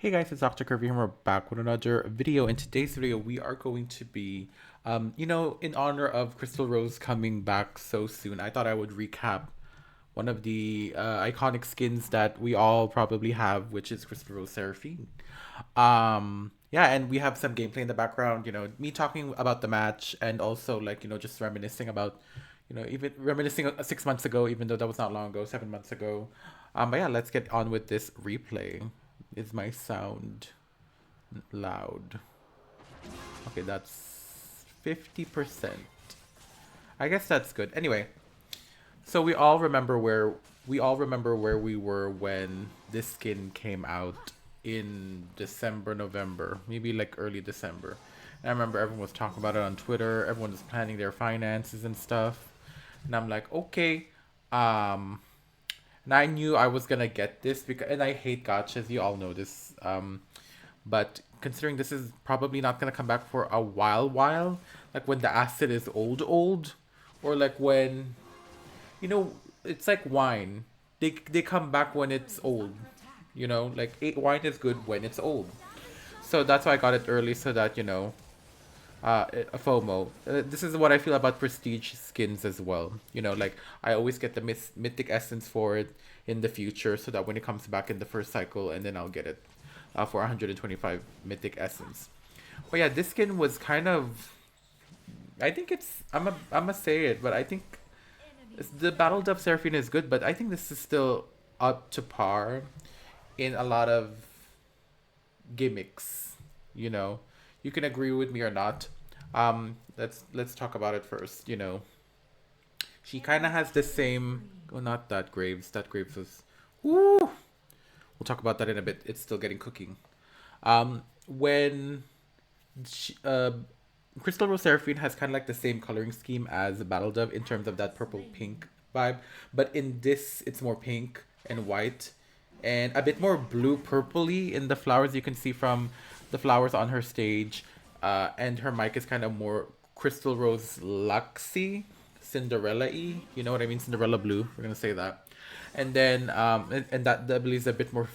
Hey guys, it's Dr. Curvy and we're back with another video. In today's video, we are going to be, in honor of Crystal Rose coming back so soon, I thought I would recap one of the iconic skins that we all probably have, which is Crystal Rose Seraphine. Yeah, and we have some gameplay in the background, me talking about the match and also just reminiscing about, even reminiscing 6 months ago, even though that was not long ago, 7 months ago. But yeah, let's get on with this replay. Is my sound loud? Okay, that's 50%. I guess that's good. Anyway, so we all remember where we were when this skin came out in December, November, maybe like early December. And I remember everyone was talking about it on Twitter. Everyone was planning their finances and stuff. And I'm like, okay, um, and I knew I was gonna get this because, and I hate gachas. You all know this. But considering this is probably not gonna come back for a while, like when the acid is old, or like when you know, it's like wine. They come back when it's old. Like wine is good when it's old. So that's why I got it early so that a FOMO. This is what I feel about prestige skins as well. Like I always get the mythic essence for it in the future, so that when it comes back in the first cycle, and then I'll get it for 125 mythic essence. But yeah, this skin was kind of. I think it's. I'm a say it, but I think the Battle Dove Seraphine is good, but I think this is still up to par in a lot of gimmicks. You know, you can agree with me or not. Let's talk about it first. She kind of has the same. Oh, not that Graves. That Graves was. Woo. We'll talk about that in a bit. It's still getting cooking. When she, Crystal Rose Seraphine has kind of like the same coloring scheme as Battle Dove in terms of that purple pink vibe, but in this it's more pink and white, and a bit more blue purpley in the flowers. You can see from the flowers on her stage, and her mic is kind of more Crystal Rose Luxy, Cinderella y. You know what I mean? Cinderella blue. We're gonna say that, and then and that the ability is a bit more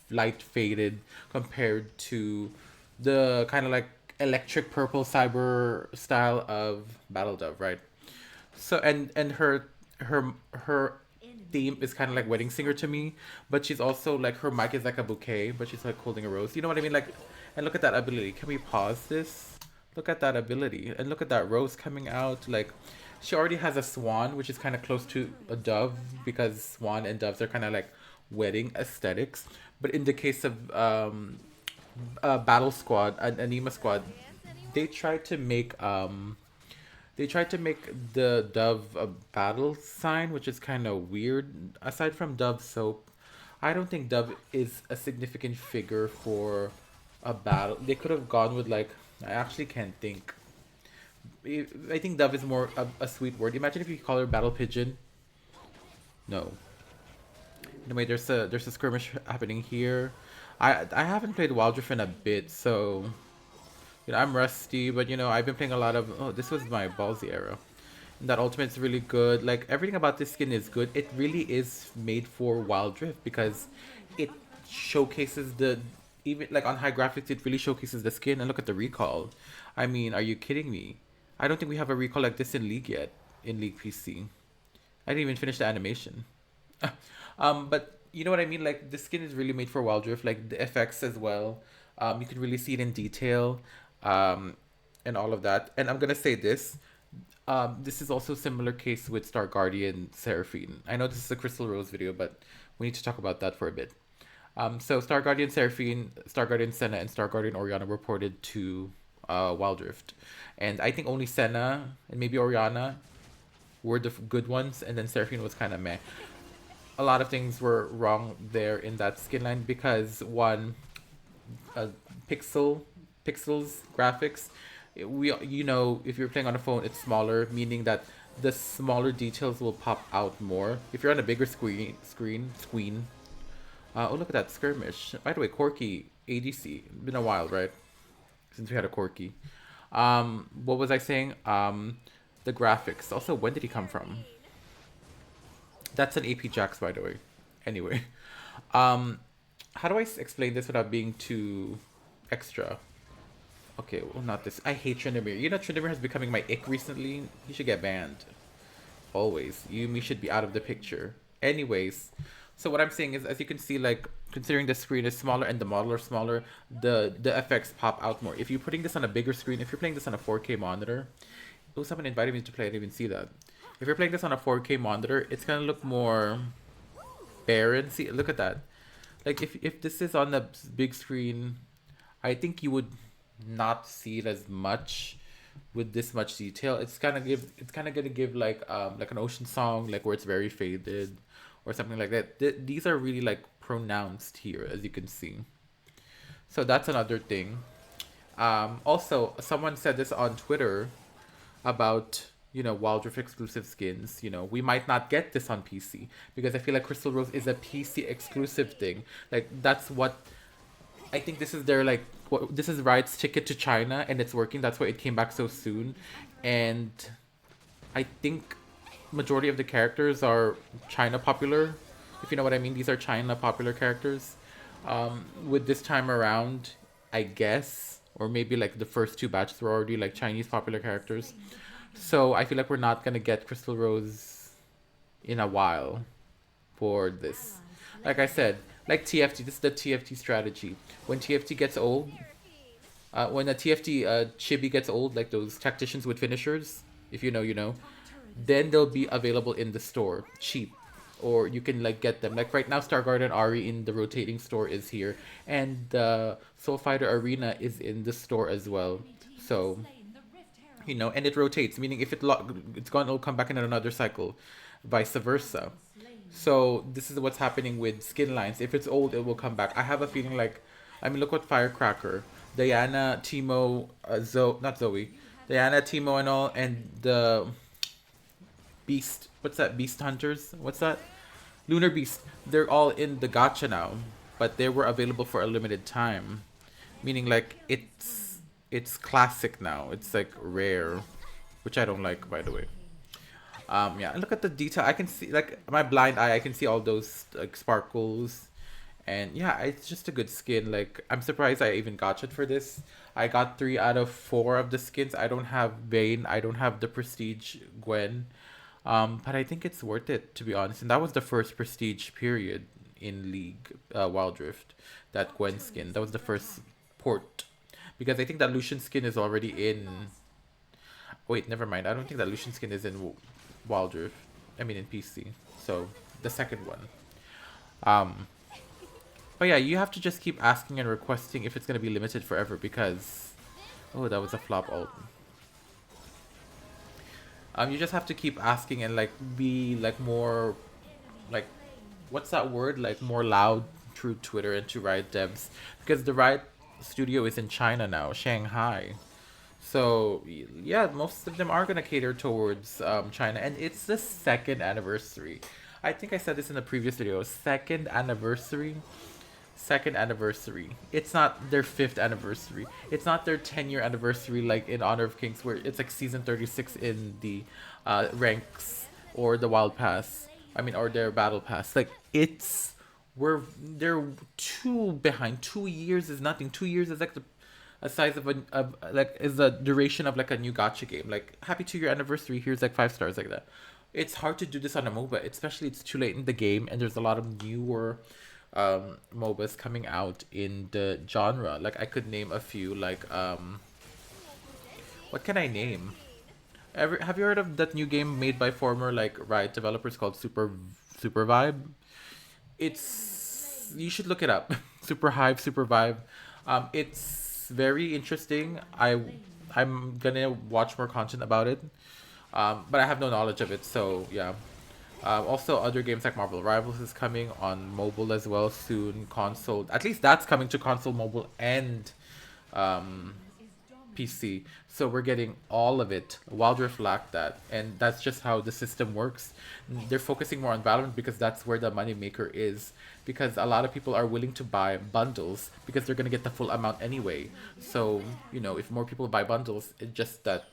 light faded compared to the kind of like electric purple cyber style of Battle Dove, right? So and her theme is kind of like wedding singer to me, but she's also like her mic is like a bouquet, but she's like holding a rose. You know what I mean? Like, and look at that ability. Can we pause this? Look at that ability, and look at that rose coming out. Like, she already has a swan, which is kind of close to a dove because swan and doves are kind of like wedding aesthetics. But in the case of Battle Squad and Anima Squad, they tried to make the dove a battle sign, which is kind of weird. Aside from Dove soap, I don't think Dove is a significant figure for a battle. They could have gone with like, I actually can't think. I think Dove is more a sweet word. Imagine if you call her Battle Pigeon. No. Anyway, there's a skirmish happening here. I haven't played Wild Rift in a bit, so I'm rusty, but I've been playing a lot of. Oh, this was my ballsy era. And that ultimate's really good. Like everything about this skin is good. It really is made for Wild Drift because it showcases the even like on high graphics. It really showcases the skin. And look at the recall. I mean, are you kidding me? I don't think we have a recall like this in League yet. In League PC, I didn't even finish the animation. But you know what I mean? Like the skin is really made for Wild Rift. Like the effects as well. You can really see it in detail, um, and all of that. And I'm gonna say this. This is also a similar case with Star Guardian Seraphine. I know this is a Crystal Rose video, but we need to talk about that for a bit. So Star Guardian Seraphine, Star Guardian Senna, and Star Guardian Oriana were ported to Wild Rift, and I think only Senna and maybe Oriana were the good ones, and then Seraphine was kind of meh. A lot of things were wrong there in that skin line because one, uh, pixel pixels graphics. We if you're playing on a phone, it's smaller, meaning that the smaller details will pop out more. If you're on a bigger screen. Oh, look at that skirmish. By the way, Corky ADC. Been a while, right? Since we had a Corky. What was I saying? The graphics. Also, when did he come from? That's an AP Jax, by the way. Anyway, um, how do I explain this without being too extra? Okay, well, not this. I hate Tryndamere. You know, Tryndamere has becoming my ick recently. He should get banned. Always. Yumi should be out of the picture. Anyways, so what I'm saying is, as you can see, like, considering the screen is smaller and the model are smaller, the effects pop out more. If you're putting this on a bigger screen, if you're playing this on a 4K monitor, oh, someone invited me to play, I didn't even see that. If you're playing this on a 4K monitor, it's gonna look more barren. See, look at that. Like, if this is on the big screen, I think you would not see it as much with this much detail. It's kind of gonna give like an ocean song, like where it's very faded or something like that. These are really like pronounced here, as you can see. So that's another thing. Also, someone said this on Twitter about, you know, Wild Rift exclusive skins. You know, we might not get this on PC because I feel like Crystal Rose is a PC exclusive thing. Like, that's what I think. This is their like this is Riot's ticket to China, and it's working. That's why it came back so soon. And I think majority of the characters are China popular, if you know what I mean. These are China popular characters. With this time around, I guess, or maybe like the first two batches were already like Chinese popular characters. So I feel like we're not gonna get Crystal Rose in a while for this. Like I said, like TFT, this is the TFT strategy. When TFT gets old, when a TFT chibi gets old, like those tacticians with finishers, if you know, you know, then they'll be available in the store, cheap. Or you can like get them. Like right now, Starguard and Ari in the rotating store is here. And the Soul Fighter Arena is in the store as well. So, you know, and it rotates, meaning if it's gone, it'll come back in another cycle, vice versa. So this is what's happening with skin lines. If it's old, it will come back. I have a feeling like, I mean, look what Firecracker, Diana, Timo, not Zoe, Diana, Timo, and all, and the Beast. What's that? Beast Hunters. What's that? Lunar Beast. They're all in the gacha now, but they were available for a limited time, meaning like it's classic now. It's like rare, which I don't like, by the way. Yeah, and look at the detail. I can see, like, my blind eye, I can see all those like sparkles. And yeah, it's just a good skin. Like, I'm surprised I even got it for this. I got 3 out of 4 of the skins. I don't have Vayne. I don't have the Prestige Gwen. But I think it's worth it, to be honest. And that was the first Prestige period in League, Wild Rift. That Gwen skin. That was the first port. Because I think that Lucian skin is already in... Wait, never mind. I don't think that Lucian skin is in Wild Rift. I mean in PC. So, the second one. But yeah, you have to just keep asking and requesting if it's going to be limited forever because... Oh, that was a flop ult. You just have to keep asking and like be like more... Like, what's that word? Like more loud through Twitter and to Riot devs. Because the Riot studio is in China now, Shanghai. So yeah, most of them are gonna cater towards China, and it's the 2nd anniversary. I think I said this in the previous video. 2nd anniversary. 2nd anniversary. It's not their 5th anniversary. It's not their 10-year anniversary like in Honor of Kings, where it's like season 36 in the ranks or the Wild Pass. I mean, or their Battle Pass. Like it's they're 2 behind. 2 years is nothing. 2 years is like a size of like is the duration of like a new gacha game. Like happy 2-year anniversary. Here's like 5 stars like that. It's hard to do this on a MOBA, especially it's too late in the game, and there's a lot of newer MOBAs coming out in the genre. Like I could name a few. Like what can I name? Have you heard of that new game made by former like Riot developers called Super Vibe? It's, you should look it up. Super Hive, Super Vibe. It's very interesting. I'm gonna watch more content about it. But I have no knowledge of it, so yeah. Also, other games like Marvel Rivals is coming on mobile as well soon. Console, at least that's coming to console, mobile, and PC. So we're getting all of it. Wild Rift lacked that, and that's just how the system works. They're focusing more on Valorant because that's where the money maker is. Because a lot of people are willing to buy bundles because they're gonna get the full amount anyway. So you know, if more people buy bundles, it just that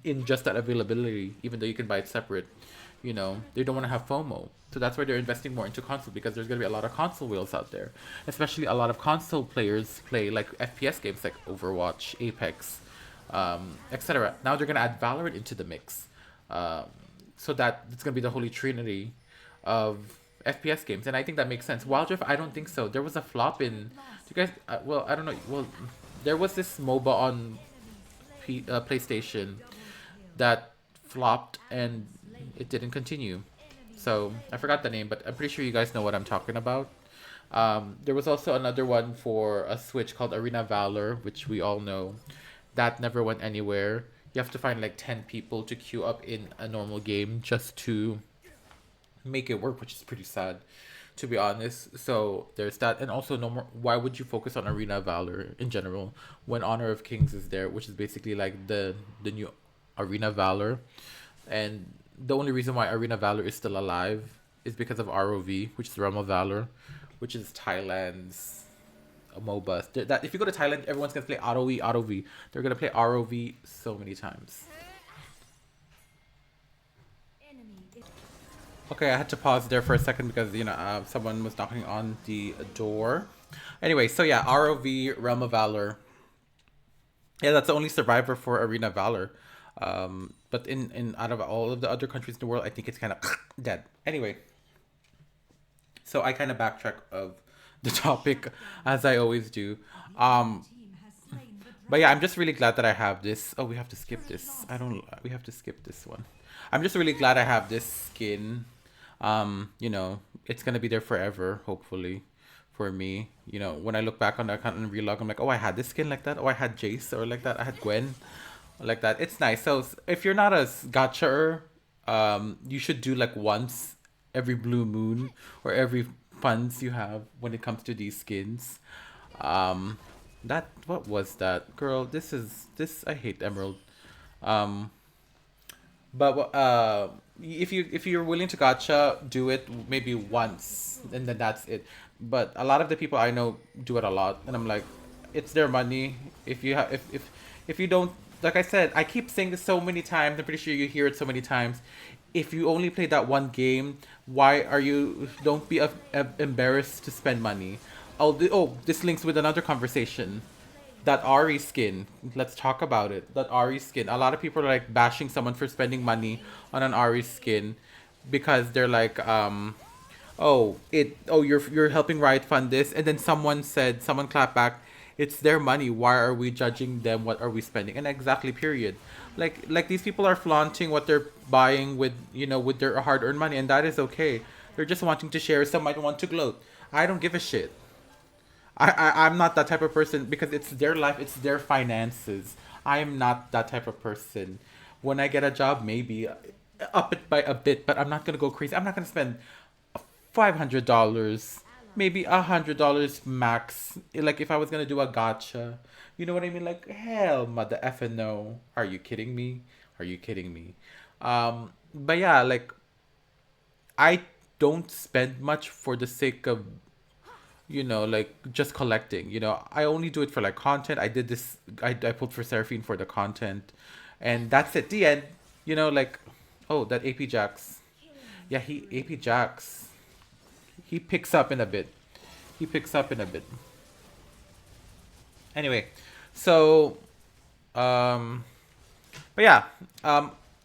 in just that availability, even though you can buy it separate, You know, they don't want to have FOMO. So that's why they're investing more into console, because there's going to be a lot of console wheels out there. Especially a lot of console players play like FPS games like Overwatch, Apex, etc. Now they're going to add Valorant into the mix. Um, so that it's going to be the holy trinity of FPS games. And I think that makes sense. Wild Rift, I don't think so. There was a flop in. Do you guys. Well, I don't know. Well, there was this MOBA on PlayStation that flopped and it didn't continue. So I forgot the name, but I'm pretty sure you guys know what I'm talking about. There was also another one for a Switch called Arena Valor, which we all know. That never went anywhere. You have to find like 10 people to queue up in a normal game just to make it work, which is pretty sad, to be honest. So there's that. And also, no more. Why would you focus on Arena Valor in general when Honor of Kings is there, which is basically like the new Arena Valor? And the only reason why Arena Valor is still alive is because of ROV, which is Realm of Valor, which is Thailand's Mobas. That if you go to Thailand, everyone's gonna play AutoV, AutoV. They're gonna play ROV so many times. Okay, I had to pause there for a second because someone was knocking on the door. Anyway, so yeah, ROV, Realm of Valor. Yeah, that's the only survivor for Arena Valor. But in out of all of the other countries in the world, I think it's kind of dead. Anyway, so I kind of backtrack of the topic as I always do. But yeah, I'm just really glad that I have this. Oh, we have to skip this. I don't. We have to skip this one. I'm just really glad I have this skin. It's gonna be there forever, hopefully, for me. When I look back on the account and relog, I'm like, oh, I had this skin like that. Oh, I had Jace or like that. I had Gwen like that. It's nice. So if you're not a gacha, you should do like once every blue moon or every funds you have when it comes to these skins. That what was that, girl? This I hate Emerald. Um, but if you're willing to gacha, do it maybe once and then that's it. But a lot of the people I know do it a lot, and I'm like, it's their money. If you have if you don't, like I said, I keep saying this so many times. I'm pretty sure you hear it so many times. If you only play that one game, why are you? Don't be embarrassed to spend money. This links with another conversation. That Ari skin. Let's talk about it. That Ari skin. A lot of people are like bashing someone for spending money on an Ari skin because they're like, you're helping Riot fund this, and then someone clapped back, it's their money. Why are we judging them? What are we spending? And exactly, period. Like these people are flaunting what they're buying with their hard earned money, and that is okay. They're just wanting to share. Some might want to gloat. I don't give a shit. I'm not that type of person because it's their life, it's their finances. I am not that type of person. When I get a job, maybe up it by a bit, but I'm not gonna go crazy. I'm not gonna spend $500, maybe $100 max. Like if I was gonna do a gotcha, you know what I mean? Like hell, mother effing no. Are you kidding me? Are you kidding me? But yeah, like I don't spend much for the sake of like just collecting. I only do it for like content. I did this. I pulled for Seraphine for the content, and that's it. The end. Like, oh, that AP Jax. Yeah, he AP Jax. He picks up in a bit. He picks up in a bit. Anyway, so but yeah,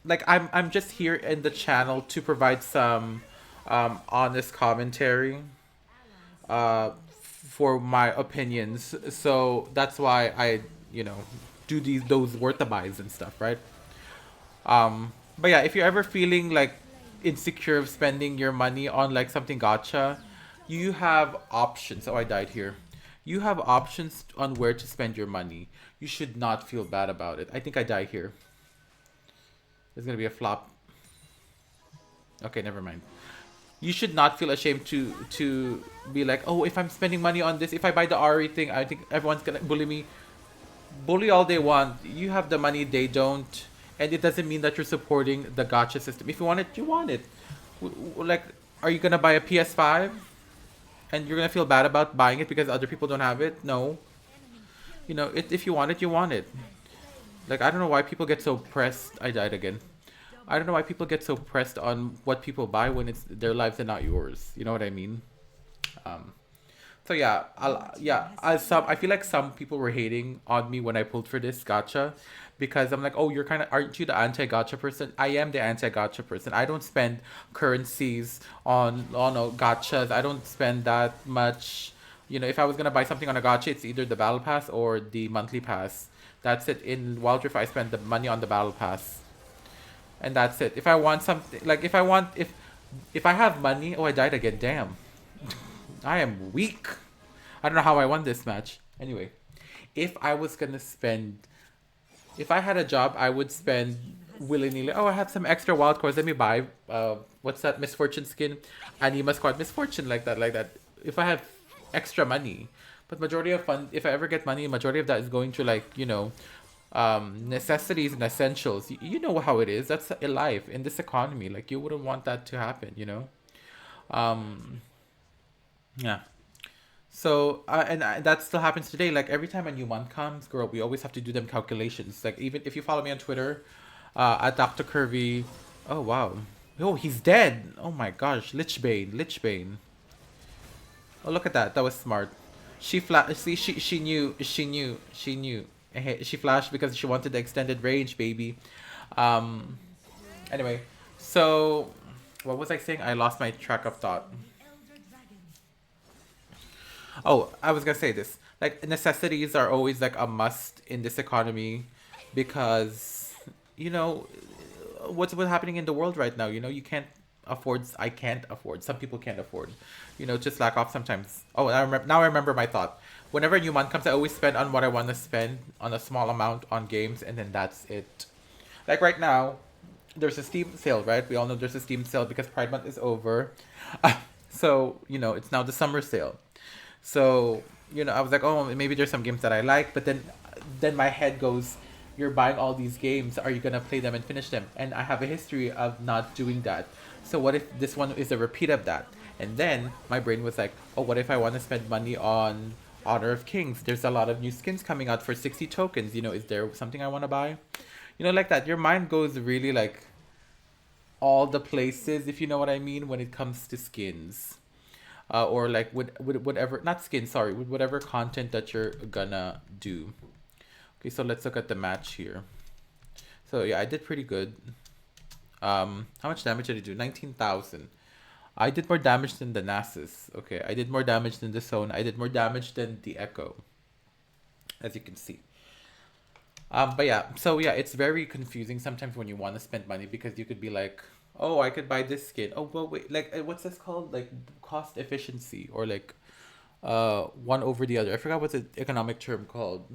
like I'm just here in the channel to provide some honest commentary for my opinions. So that's why I, do those worthabuys and stuff, right? But yeah, if you're ever feeling like insecure of spending your money on like something gacha, you have options. Oh, I died here. You have options on where to spend your money. You should not feel bad about it. I think I die here. There's gonna be a flop. Okay, never mind. You should not feel ashamed to be like, oh, if I'm spending money on this, if I buy the Ari thing, I think everyone's gonna bully me. Bully all they want. You have the money, they don't, and it doesn't mean that you're supporting the gacha system. If you want it, you want it. Like, are you gonna buy a PS5, and you're gonna feel bad about buying it because other people don't have it? No. If you want it, you want it. Like, I don't know why people get so pressed. I died again. I don't know why people get so pressed on what people buy when it's their lives and not yours. You know what I mean? Um, so yeah, I feel like some people were hating on me when I pulled for this gacha because I'm like, oh, you're kind of aren't you the anti-gacha person? I am the anti-gacha person. I don't spend currencies on gachas. I don't spend that much. You know, if I was gonna buy something on a gacha, it's either the battle pass or the monthly pass. That's it. In Wild Rift, I spend the money on the battle pass, and that's it. If I want something, like if I have money, oh, I died again. Damn, I am weak. I don't know how I won this match. Anyway, if I was gonna spend, if I had a job, I would spend willy nilly. Oh, I have some extra wild cards. Let me buy. What's that Misfortune skin? Anima Squad Misfortune, like that, like that. If I have extra money, but majority of fun. If I ever get money, majority of that is going to like necessities and essentials. You know how it is. That's a life in this economy. Like you wouldn't want that to happen. Um, yeah. So that still happens today. Like every time a new month comes, girl, we always have to do them calculations. Like even if you follow me on Twitter, at Dr. Curvy. Oh wow. Oh, he's dead. Oh my gosh, Lichbane, Lichbane. Oh look at that. That was smart. She See, she knew. She flashed because she wanted the extended range, baby. Um. Anyway, so what was I saying? I lost my track of thought. Oh, I was gonna say this. Like necessities are always like a must in this economy because you know what's happening in the world right now. You can't afford. I can't afford. Some people can't afford. Just lack off sometimes. Oh, now I remember my thought. Whenever a new month comes, I always spend on what I want to spend on a small amount on games, and then that's it. Like right now, there's a Steam sale, right? We all know there's a Steam sale because Pride Month is over. So it's now the summer sale. So, I was like, oh, maybe there's some games that I like, but then my head goes, you're buying all these games, are you gonna play them and finish them? And I have a history of not doing that. So what if this one is a repeat of that? And then my brain was like, oh, what if I want to spend money on Honor of Kings? There's a lot of new skins coming out for 60 tokens. Is there something I want to buy? Like that. Your mind goes really like all the places, if you know what I mean, when it comes to skins. Or like with whatever, not skin, sorry, with whatever content that you're gonna do. Okay, so let's look at the match here. So yeah, I did pretty good. How much damage did I do? 19,000. I did more damage than the Nasus. Okay, I did more damage than the Zone. I did more damage than the Echo, as you can see. But yeah, so yeah, it's very confusing sometimes when you want to spend money because you could be like, oh, I could buy this skin. Oh, well, wait, like, what's this called? Like, cost efficiency or like, one over the other. I forgot what's the economic term called.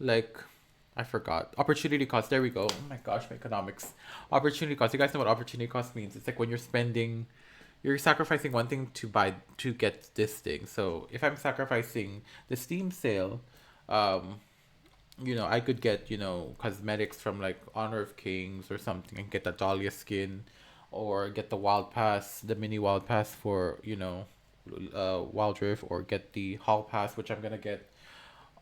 Like, I forgot. Opportunity cost. There we go. Oh my gosh, my economics. Opportunity cost. You guys know what opportunity cost means? It's like when you're sacrificing one thing to get this thing. So if I'm sacrificing the Steam sale, um, I could get, cosmetics from like Honor of Kings or something and get the Dahlia skin or get the Wild Pass, the mini Wild Pass for, Wild Rift, or get the Hall Pass, which I'm gonna get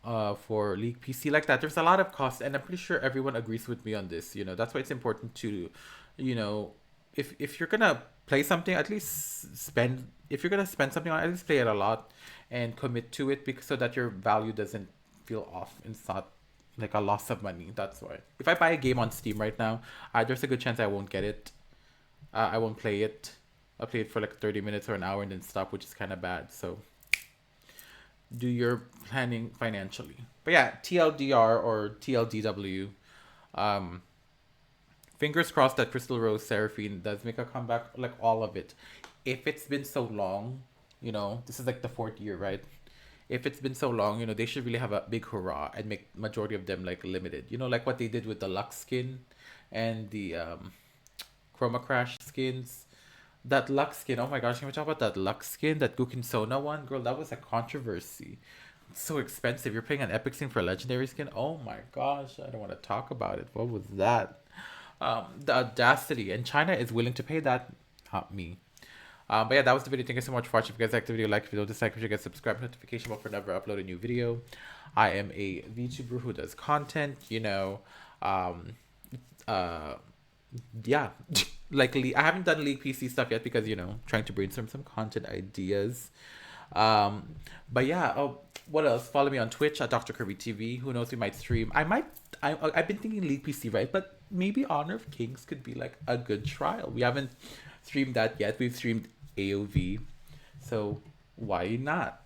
for League PC, like that. There's a lot of costs, and I'm pretty sure everyone agrees with me on this. That's why it's important to, you know, if you're gonna play something, at least spend. If you're gonna spend something on, it, at least play it a lot, and commit to it, because so that your value doesn't feel off and it's not like a loss of money. That's why. If I buy a game on Steam right now, there's a good chance I won't get it. I won't play it. I'll play it for like 30 minutes or an hour and then stop, which is kind of bad. So do your planning financially. But yeah, TLDR or TLDW. Um, Fingers crossed that Crystal Rose Seraphine does make a comeback, like all of it. If it's been so long, this is like the fourth year, right? If it's been so long, they should really have a big hurrah and make majority of them like limited. Like what they did with the Lux skin and the Chroma Crash skins. That Lux skin, oh my gosh, can we talk about that Lux skin, that Gukin Sona one? Girl, that was a controversy. It's so expensive. You're paying an epic skin for a legendary skin? Oh my gosh, I don't want to talk about it. What was that? The audacity. And China is willing to pay that, not me. But yeah, that was the video. Thank you so much for watching. If you guys liked the video, like the video, dislike, if you guys subscribe, notification bell for never upload a new video. I am a VTuber who does content, um, uh, yeah, like I haven't done League PC stuff yet because trying to brainstorm some content ideas. Um, but yeah. Oh, what else? Follow me on Twitch at Dr. Kirby TV. Who knows? We might stream. I might. I've been thinking League PC, right? But maybe Honor of Kings could be like a good trial. We haven't streamed that yet. We've streamed AOV, so why not?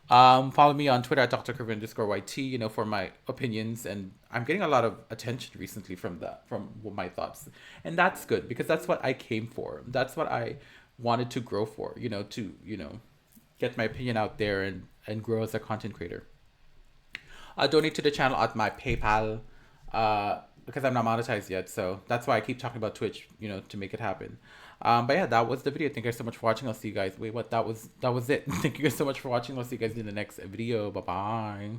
Follow me on Twitter at Dr. Kirby _YT, for my opinions. And I'm getting a lot of attention recently from my thoughts. And that's good because that's what I came for. That's what I wanted to grow for, get my opinion out there and grow as a content creator. Donate to the channel at my PayPal because I'm not monetized yet. So that's why I keep talking about Twitch, to make it happen. But yeah, that was the video. Thank you guys so much for watching. I'll see you guys. Wait, what? That was it. Thank you guys so much for watching. I'll see you guys in the next video. Bye bye.